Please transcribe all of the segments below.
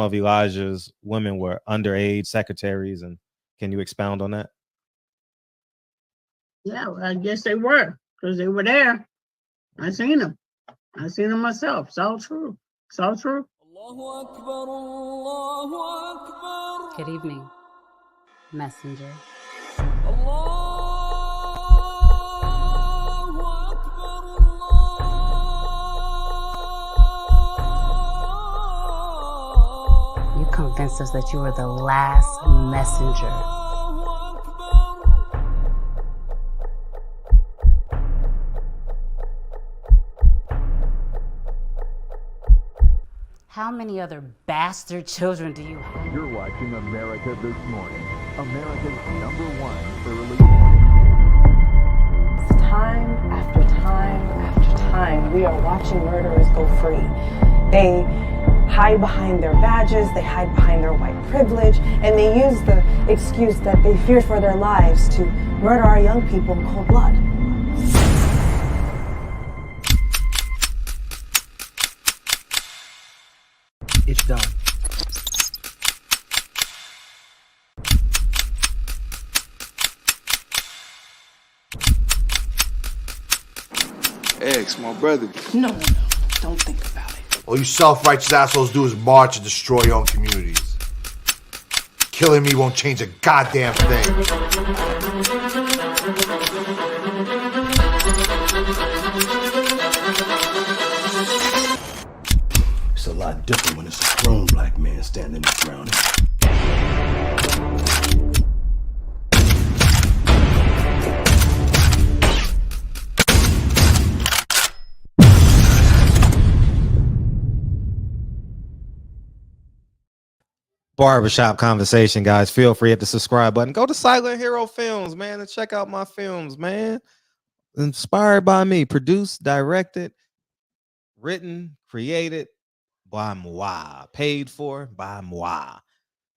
of Elijah's women were underage secretaries, and can you expound on that? Yeah, well, I guess they were, because they were there. I seen them myself. It's all true. It's all true. Good evening, messenger. You convinced us that you were the last messenger. How many other bastard children do you have? You're watching America This Morning, America's #1 early. Time after time after time, we are watching murderers go free. They hide behind their badges, they hide behind their white privilege, and they use the excuse that they fear for their lives to murder our young people in cold blood. It's done. Ex, my brother. No. Don't think about it. All you self-righteous assholes do is march and destroy your own communities. Killing me won't change a goddamn thing. It's a lot different when it's a grown black man standing his ground. Barbershop conversation, guys. Feel free to hit the subscribe button. Go to Silent Hero Films, man, and check out my films, man. Inspired by me, produced, directed, written, created by moi, paid for by moi,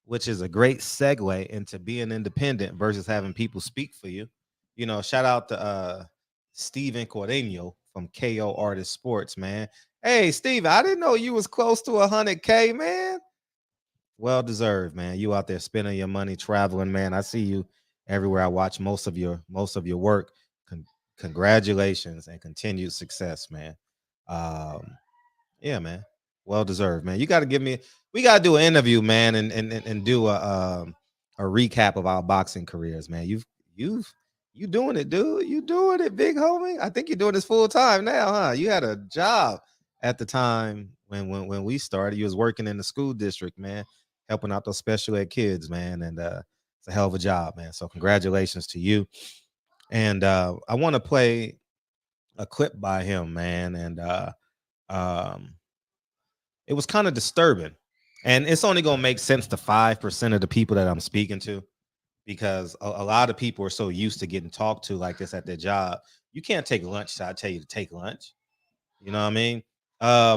which is a great segue into being independent versus having people speak for you. You know, shout out to Steven Cordeño from KO Artist Sports, man. Hey, Steven, I didn't know you was close to 100K, man. Well deserved, man. You out there spending your money, traveling, man. I see you everywhere. I watch most of your work. Congratulations and continued success, man. Yeah, man. Well deserved, man. You got to give me. We got to do an interview, man, and do a recap of our boxing careers, man. You doing it, dude. You doing it, big homie. I think you're doing this full time now, huh? You had a job at the time when we started. You was working in the school district, man, helping out those special ed kids, man, and it's a hell of a job, man. So congratulations to you. And I want to play a clip by him, man, and it was kind of disturbing, and it's only gonna make sense to 5% of the people that I'm speaking to, because a lot of people are so used to getting talked to like this at their job. You can't take lunch, so I tell you to take lunch. You know what I mean?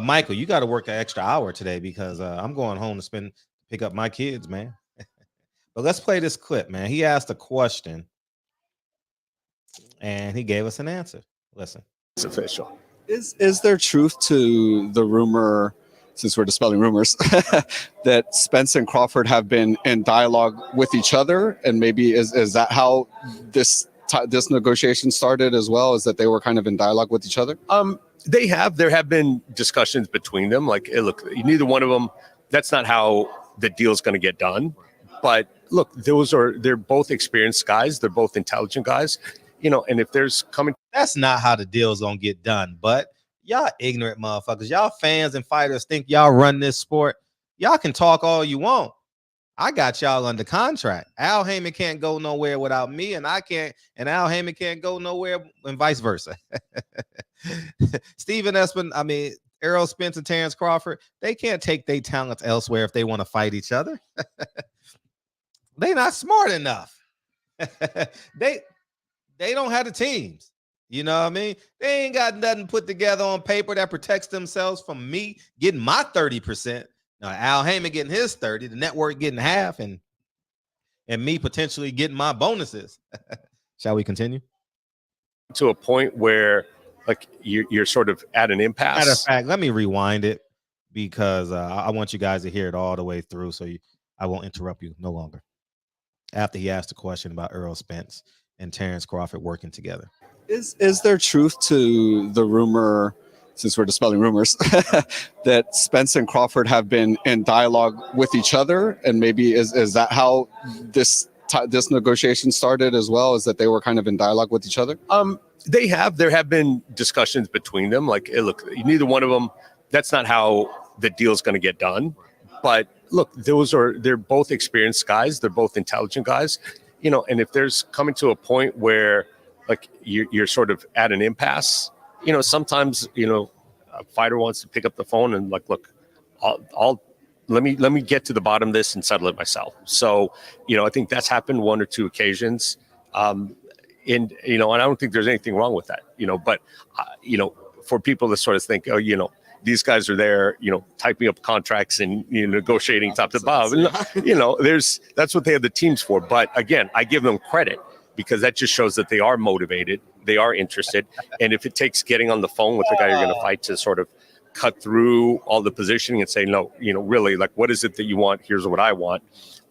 Michael, you got to work an extra hour today because I'm going home to pick up my kids, man. But let's play this clip, man. He asked a question and he gave us an answer. Listen. It's official. Is there truth to the rumor, since we're dispelling rumors, that Spence and Crawford have been in dialogue with each other? And maybe is that how this negotiation started as well, is that they were kind of in dialogue with each other? There have been discussions between them. Like, hey, look, neither one of them, that's not how the deal's going to get done. But look, they're both experienced guys. They're both intelligent guys, and if there's coming. That's not how the deal's going to get done. But y'all ignorant motherfuckers, y'all fans and fighters think y'all run this sport. Y'all can talk all you want. I got y'all under contract. Al Haymon can't go nowhere without me, and I can't, and Al Haymon can't go nowhere, and vice versa. Stephen Espin, Errol Spence and Terrence Crawford, they can't take their talents elsewhere if they want to fight each other. They not smart enough. They don't have the teams. You know what I mean? They ain't got nothing put together on paper that protects themselves from me getting my 30%. Now, Al Haymon getting his 30, the network getting half, and me potentially getting my bonuses. Shall we continue? To a point where, like, you're sort of at an impasse. Matter of fact, let me rewind it. because I want you guys to hear it all the way through, so I won't interrupt you no longer. After he asked a question about Earl Spence and Terrence Crawford working together. Is there truth to the rumor, since we're dispelling rumors, that Spence and Crawford have been in dialogue with each other, and maybe is that how this negotiation started as well? Is that they were kind of in dialogue with each other? There have been discussions between them. Like, hey, look, neither one of them. That's not how the deal's going to get done. But look, they're both experienced guys. They're both intelligent guys. And if there's coming to a point where like you're sort of at an impasse, sometimes a fighter wants to pick up the phone and like, look, let me get to the bottom of this and settle it myself. So I think that's happened one or two occasions, and I don't think there's anything wrong with that. But for people to sort of think, these guys are there, typing up contracts and negotiating top to bottom. That's what they have the teams for. But again, I give them credit, because that just shows that they are motivated, they are interested. And if it takes getting on the phone with the guy you're going to fight to sort of cut through all the positioning and say, no, really, like, what is it that you want? Here's what I want.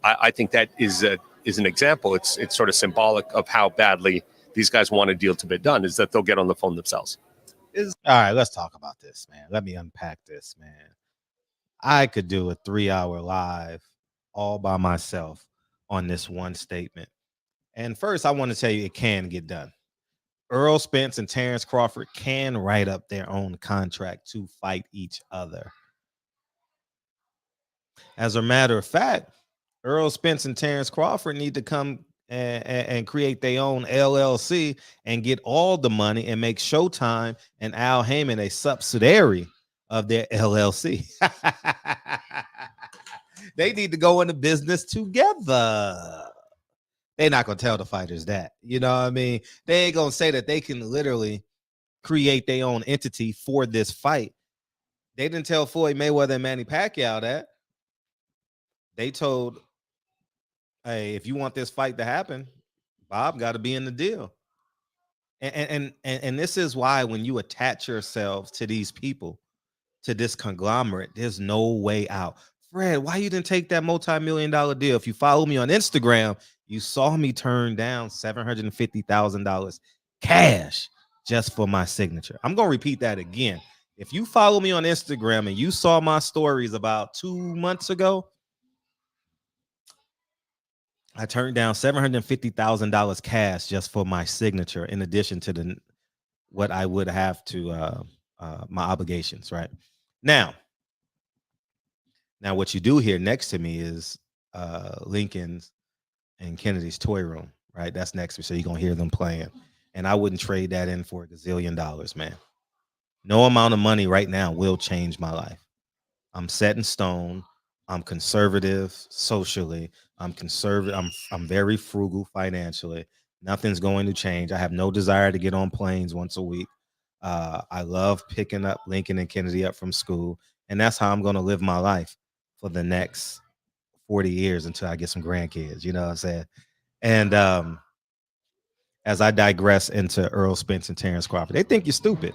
I think that is an example. It's sort of symbolic of how badly these guys want a deal to be done, is that they'll get on the phone themselves. All right, let's talk about this, man. Let me unpack this, man. I could do a 3-hour live all by myself on this one statement. And first, I want to tell you it can get done. Earl Spence and Terrence Crawford can write up their own contract to fight each other. As a matter of fact, Earl Spence and Terrence Crawford need to come and create their own LLC and get all the money and make Showtime and Al Haymon a subsidiary of their LLC. They need to go into business together. They're not going to tell the fighters that. You know what I mean? They ain't going to say that they can literally create their own entity for this fight. They didn't tell Floyd Mayweather and Manny Pacquiao that. They told, hey, if you want this fight to happen, Bob got to be in the deal. And this is why when you attach yourselves to these people, to this conglomerate, there's no way out. Fred, why you didn't take that multi-million-dollar deal? If you follow me on Instagram, you saw me turn down $750,000 cash just for my signature. I'm going to repeat that again. If you follow me on Instagram and you saw my stories about 2 months ago, I turned down $750,000 cash just for my signature, in addition to what I would have to my obligations, right? Now what you do here next to me is Lincoln's and Kennedy's Toy Room, right? That's next to me, so you're going to hear them playing. And I wouldn't trade that in for $1 gazillion, man. No amount of money right now will change my life. I'm set in stone. I'm conservative socially. I'm conservative. I'm very frugal financially. Nothing's going to change. I have no desire to get on planes once a week. I love picking up Lincoln and Kennedy up from school. And that's how I'm going to live my life for the next 40 years until I get some grandkids. You know what I'm saying? And as I digress into Earl Spence and Terrence Crawford, they think you're stupid.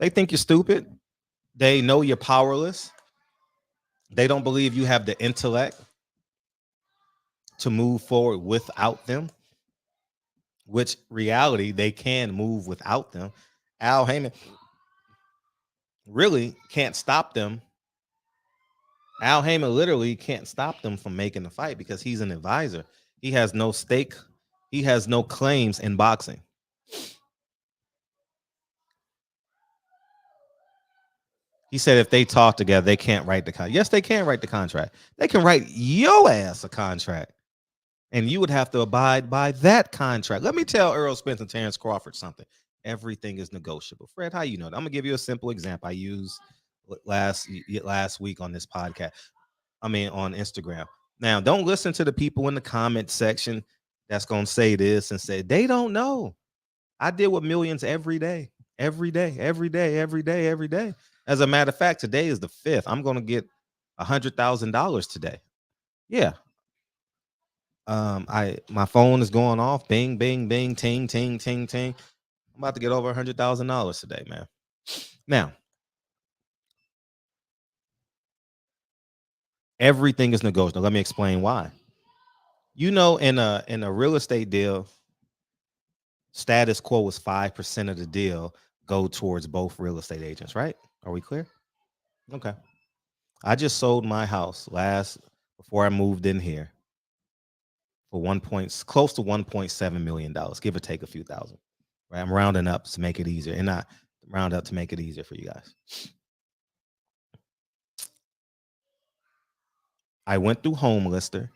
They think you're stupid. They know you're powerless. They don't believe you have the intellect to move forward without them, which reality they can move without them. Al Haymon really can't stop them. Al Haymon literally can't stop them from making the fight because he's an advisor. He has no stake. He has no claims in boxing. He said if they talk together, they can't write the contract. Yes, they can write the contract. They can write your ass a contract. And you would have to abide by that contract. Let me tell Earl Spence and Terrence Crawford something. Everything is negotiable. Fred, how you know that? I'm going to give you a simple example I used last week on this podcast. On Instagram. Now, don't listen to the people in the comment section that's going to say this and say, they don't know. I deal with millions every day. Every day. As a matter of fact, today is the 5th. I'm going to get $100,000 today. Yeah. My phone is going off. Bing, bing, bing, ting, ting, ting, ting. I'm about to get over $100,000 today, man. Now, Everything is negotiable. Let me explain why. You know, in a real estate deal, status quo is 5% of the deal go towards both real estate agents, right? Are we clear? Okay. I just sold my house before I moved in here for close to $1.7 million, give or take a few thousand. Right? I'm rounding up to make it easier, and I round up to make it easier for you guys. I went through Home Lister.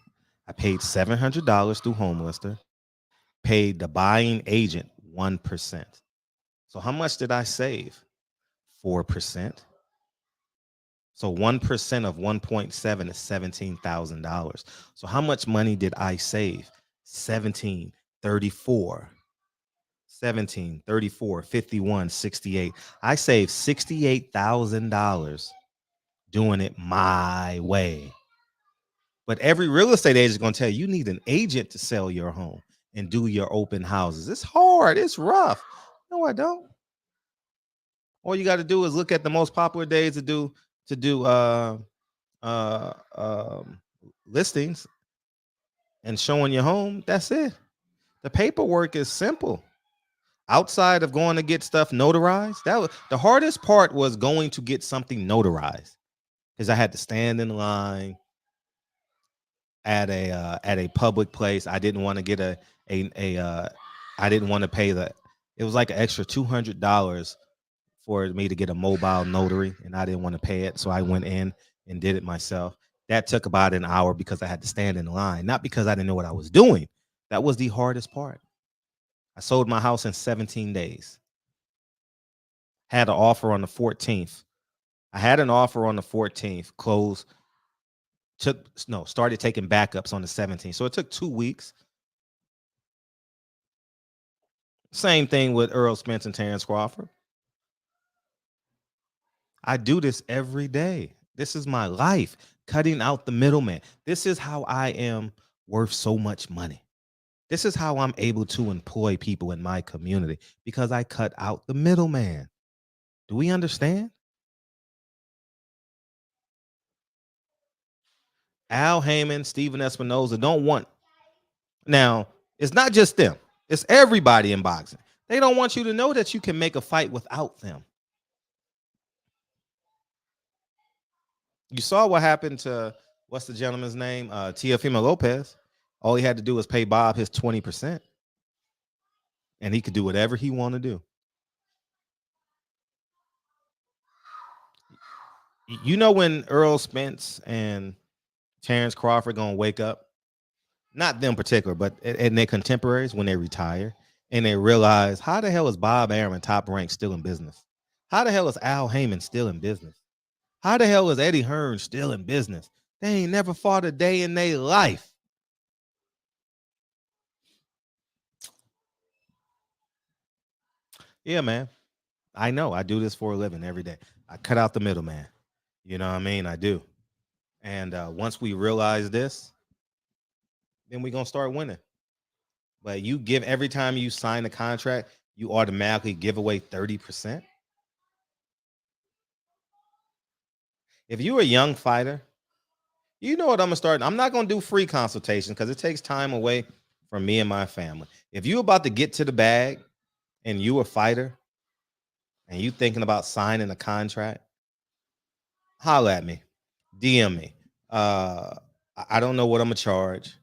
I paid $700 through Home Lister. Paid the buying agent 1%. So how much did I save? 4%. So 1% of 1.7 is $17,000. So how much money did I save? 1734. 17, 34, 51, 68. I saved $68,000 doing it my way. But every real estate agent is going to tell you need an agent to sell your home and do your open houses. It's hard. It's rough. No, I don't. All you got to do is look at the most popular days to do listings and showing your home. That's it. The paperwork is simple. Outside of going to get stuff notarized, the hardest part was going to get something notarized, because I had to stand in line at a public place. I didn't want to get I didn't want to pay it was like an extra $200 for me to get a mobile notary, and I didn't want to pay it. So I went in and did it myself. That took about an hour because I had to stand in line, not because I didn't know what I was doing. That was the hardest part. I sold my house in 17 days. Had an offer on the 14th. I had an offer on the 14th, started taking backups on the 17th. So it took 2 weeks. Same thing with Earl Spence and Terrence Crawford. I do this every day. This is my life, cutting out the middleman. This is how I am worth so much money. This is how I'm able to employ people in my community, because I cut out the middleman. Do we understand? Al Haymon, Stephen Espinoza don't want. Now, it's not just them. It's everybody in boxing. They don't want you to know that you can make a fight without them. You saw what happened to, what's the gentleman's name? Teofimo Lopez. All he had to do was pay Bob his 20%. And he could do whatever he want to do. You know when Earl Spence and Terrence Crawford gonna wake up? Not them particular, but and their contemporaries, when they retire and they realize, how the hell is Bob Arum, top rank, still in business? How the hell is Al Haymon still in business? How the hell is Eddie Hearn still in business? They ain't never fought a day in their life. Yeah, man. I know. I do this for a living every day. I cut out the middleman. You know what I mean? I do. And once we realize this, then we're going to start winning. But every time you sign a contract, you automatically give away 30%. If you're a young fighter, you know what I'm going to start. I'm not going to do free consultations because it takes time away from me and my family. If you're about to get to the bag and you a fighter and you thinking about signing a contract, holler at me, DM me. I don't know what I'm going to charge,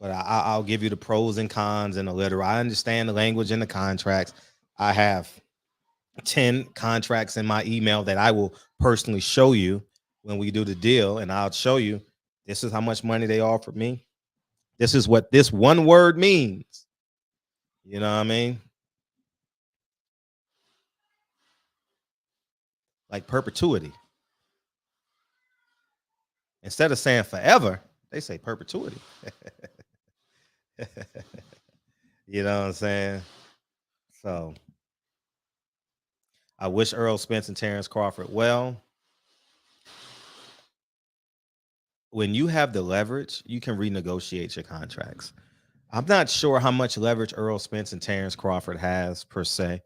but I'll give you the pros and cons and the letter. I understand the language in the contracts. I have 10 contracts in my email that I will personally show you when we do the deal, and I'll show you this is how much money they offered me. This is what this one word means. You know what I mean? Like perpetuity. Instead of saying forever, they say perpetuity. You know what I'm saying? So I wish Earl Spence and Terrence Crawford well. When you have the leverage, you can renegotiate your contracts. I'm not sure how much leverage Earl Spence and Terrence Crawford has per se,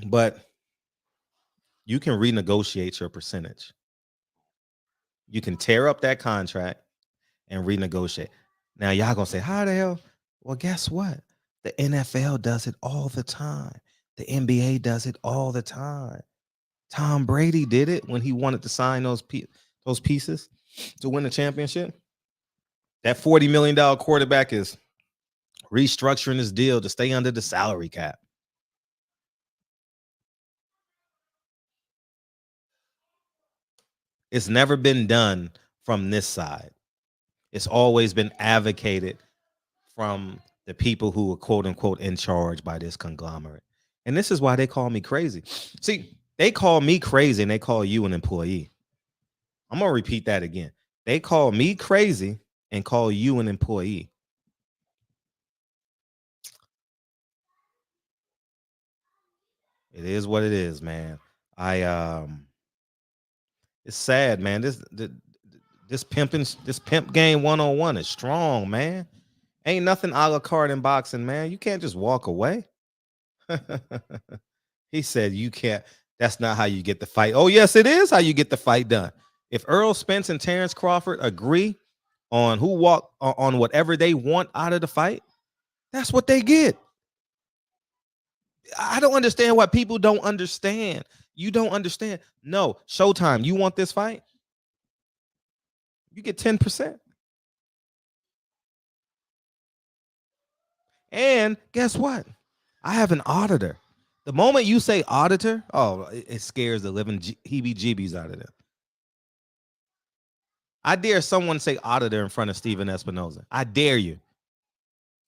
but you can renegotiate your percentage. You can tear up that contract and renegotiate. Now, y'all gonna say, how the hell? Well, guess what? The NFL does it all the time. The NBA does it all the time. Tom Brady did it when he wanted to sign those pieces to win the championship. That $40 million quarterback is restructuring his deal to stay under the salary cap. It's never been done from this side. It's always been advocated from the people who are quote unquote in charge by this conglomerate. And this is why they call me crazy. See, they call me crazy and they call you an employee. I'm going to repeat that again. They call me crazy and call you an employee. It is what it is, man. It's sad, man. This pimp game 101 is strong, man. Ain't nothing a la carte in boxing, man. You can't just walk away. He said you can't. That's not how you get the fight. Oh, yes, it is how you get the fight done. If Earl Spence and Terrence Crawford agree on who walk on whatever they want out of the fight, that's what they get. I don't understand why people don't understand. You don't understand. No, Showtime, you want this fight? You get 10%. And guess what? I have an auditor. The moment you say auditor, oh, it scares the living heebie-jeebies out of them. I dare someone say auditor in front of Steven Espinoza. I dare you.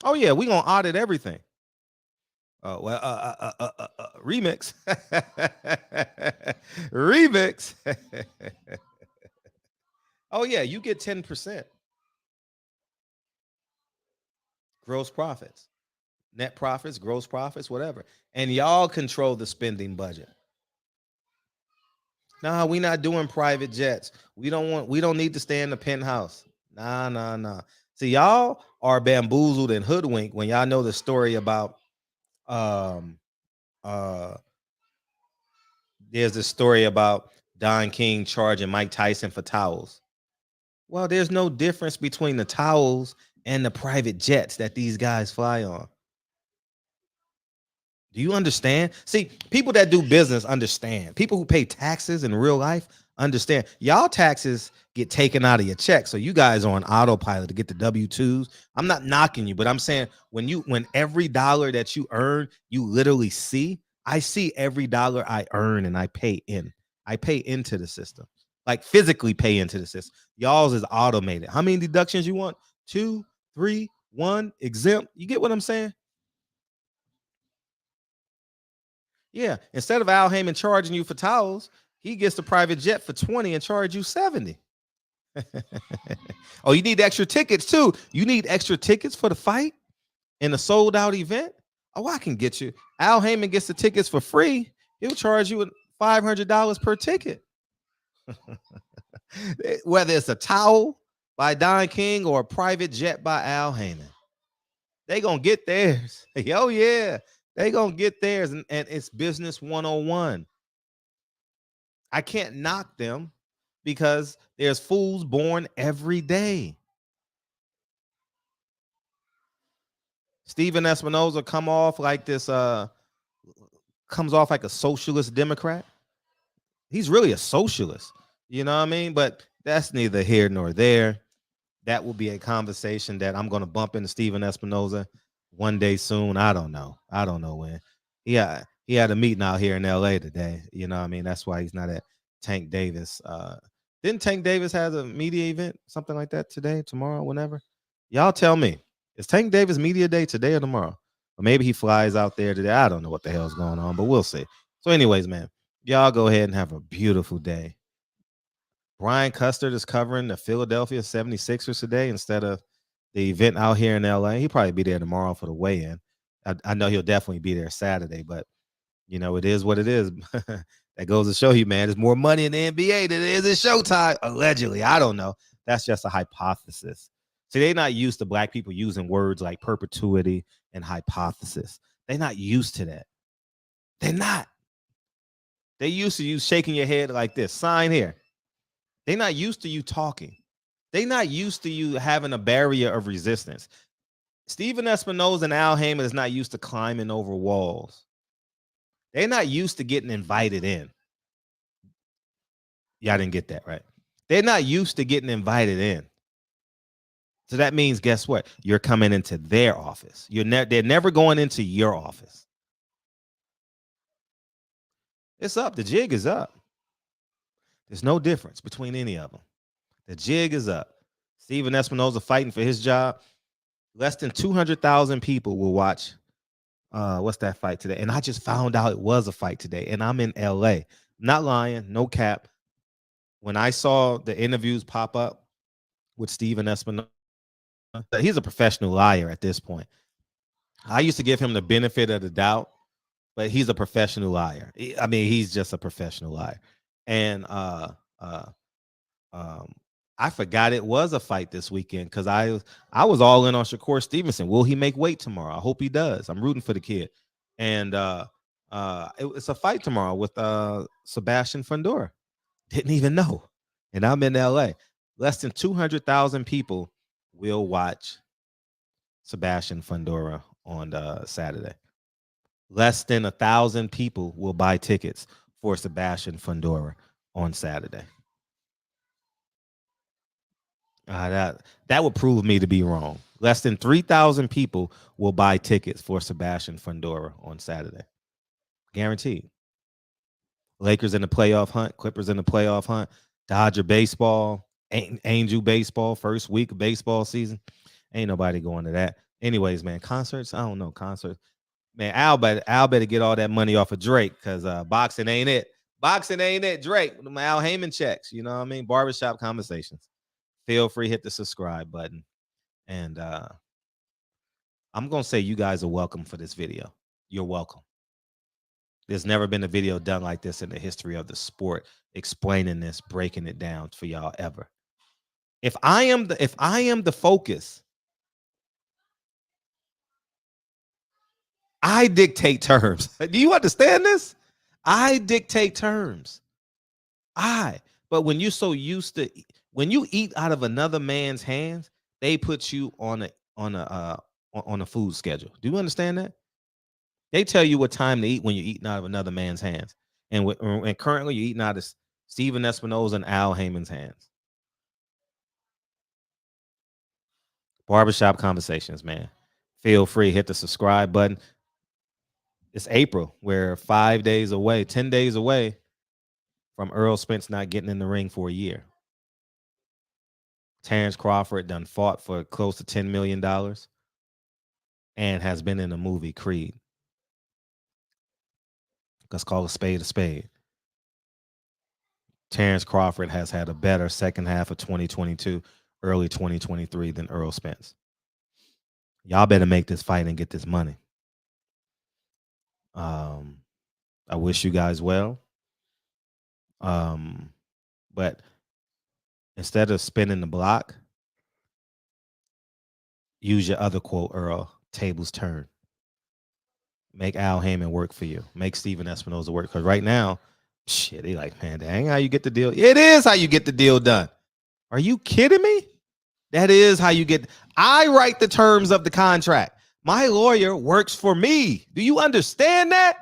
Oh, yeah, we're going to audit everything. Remix. Remix. Oh, yeah, you get 10%. Gross profits. Net profits, gross profits, whatever. And y'all control the spending budget. Nah, we not doing private jets. We don't need to stay in the penthouse. Nah. See, y'all are bamboozled and hoodwinked when y'all know the story about there's this story about Don King charging Mike Tyson for towels. Well, there's no difference between the towels and the private jets that these guys fly on. Do you understand? See, people that do business understand. People who pay taxes in real life understand. Y'all taxes get taken out of your check, so you guys are on autopilot to get the W-2s. I'm not knocking you, but I'm saying when every dollar that you earn, you literally see. I see every dollar I earn and I pay in. I pay into the system, like physically pay into the system. Y'all's is automated. How many deductions you want? 2, 3, 1, exempt. You get what I'm saying? Yeah, instead of Al Haymon charging you for towels, he gets the private jet for 20 and charge you 70. Oh, you need extra tickets too. You need extra tickets for the fight in a sold out event? Oh, I can get you. Al Haymon gets the tickets for free. He'll charge you $500 per ticket. Whether it's a towel by Don King or a private jet by Al Haymon, they gonna get theirs. Oh yeah. They gonna get theirs, and it's business 101. I can't knock them because there's fools born every day. Steven Espinoza comes off like a socialist Democrat. He's really a socialist, you know what I mean? But that's neither here nor there. That will be a conversation that I'm gonna bump into Steven Espinoza one day soon. I don't know when. He had a meeting out here in LA today. You know what I mean? That's why he's not at Tank Davis. Didn't Tank Davis have a media event, something like that today, tomorrow, whenever? Y'all tell me. Is Tank Davis media day today or tomorrow? Or maybe he flies out there today. I don't know what the hell's going on, but we'll see. So anyways, man, y'all go ahead and have a beautiful day. Brian Custard is covering the Philadelphia 76ers today instead of the event out here in LA. He'll probably be there tomorrow for the weigh-in. I know he'll definitely be there Saturday, but you know, it is what it is. That goes to show you, man, there's more money in the NBA than it is in Showtime. Allegedly. I don't know. That's just a hypothesis. See, they're not used to black people using words like perpetuity and hypothesis. They're not used to that. They're not. They used to use shaking your head like this. Sign here. They're not used to you talking. They're not used to you having a barrier of resistance. Stephen Espinosa and Al Haymon is not used to climbing over walls. They're not used to getting invited in. Y'all didn't get that, right? They're not used to getting invited in. So that means, guess what? You're coming into their office. They're never going into your office. It's up. The jig is up. There's no difference between any of them. The jig is up. Stephen Espinosa fighting for his job. Less than 200,000 people will watch. What's that fight today? And I just found out it was a fight today. And I'm in LA. Not lying. No cap. When I saw the interviews pop up with Stephen Espinosa, he's a professional liar at this point. I used to give him the benefit of the doubt, but he's a professional liar. I mean, he's just a professional liar. And I forgot it was a fight this weekend because I was all in on Shakur Stevenson. Will he make weight tomorrow? I hope he does. I'm rooting for the kid. And it's a fight tomorrow with Sebastian Fundora. Didn't even know. And I'm in LA. Less than 200,000 people will watch Sebastian Fundora on Saturday. Less than 1,000 people will buy tickets for Sebastian Fundora on Saturday. That would prove me to be wrong. Less than 3,000 people will buy tickets for Sebastian Fundora on Saturday. Guaranteed. Lakers in the playoff hunt, Clippers in the playoff hunt, Dodger baseball, Angel baseball, first week of baseball season. Ain't nobody going to that. Anyways, man, concerts, I don't know, concerts. Man, Al better get all that money off of Drake because boxing ain't it. Boxing ain't it, Drake. My Al Haymon checks, you know what I mean? Barbershop Conversations. Feel free, hit the subscribe button. And I'm going to say you guys are welcome for this video. You're welcome. There's never been a video done like this in the history of the sport, explaining this, breaking it down for y'all ever. If I am the focus, I dictate terms. Do you understand this? I dictate terms. But when you're so used to, when you eat out of another man's hands, they put you on a food schedule. Do you understand that? They tell you what time to eat when you're eating out of another man's hands. And currently you're eating out of Stephen Espinosa and Al Haymon's hands. Barbershop Conversations, man. Feel free, hit the subscribe button. It's April. We're 5 days away, 10 days away from Earl Spence not getting in the ring for a year. Terrence Crawford done fought for close to $10 million and has been in the movie Creed. Let's call a spade a spade. Terrence Crawford has had a better second half of 2022, early 2023 than Earl Spence. Y'all better make this fight and get this money. I wish you guys well. But instead of spinning the block, use your other quote, Earl, tables turn. Make Al Haymon work for you. Make Stephen Espinosa work. Because right now, shit, they like, man, that ain't how you get the deal. It is how you get the deal done. Are you kidding me? That is how you get. I write the terms of the contract. My lawyer works for me. Do you understand that?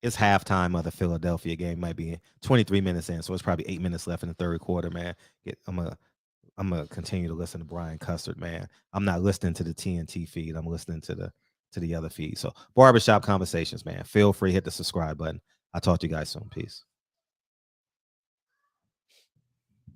It's halftime of the Philadelphia game. Might be 23 minutes in, so it's probably 8 minutes left in the third quarter, man. I'm gonna continue to listen to Brian Custard, man. I'm not listening to the TNT feed. I'm listening to the other feed. So Barbershop Conversations, man. Feel free, hit the subscribe button. I'll talk to you guys soon. Peace.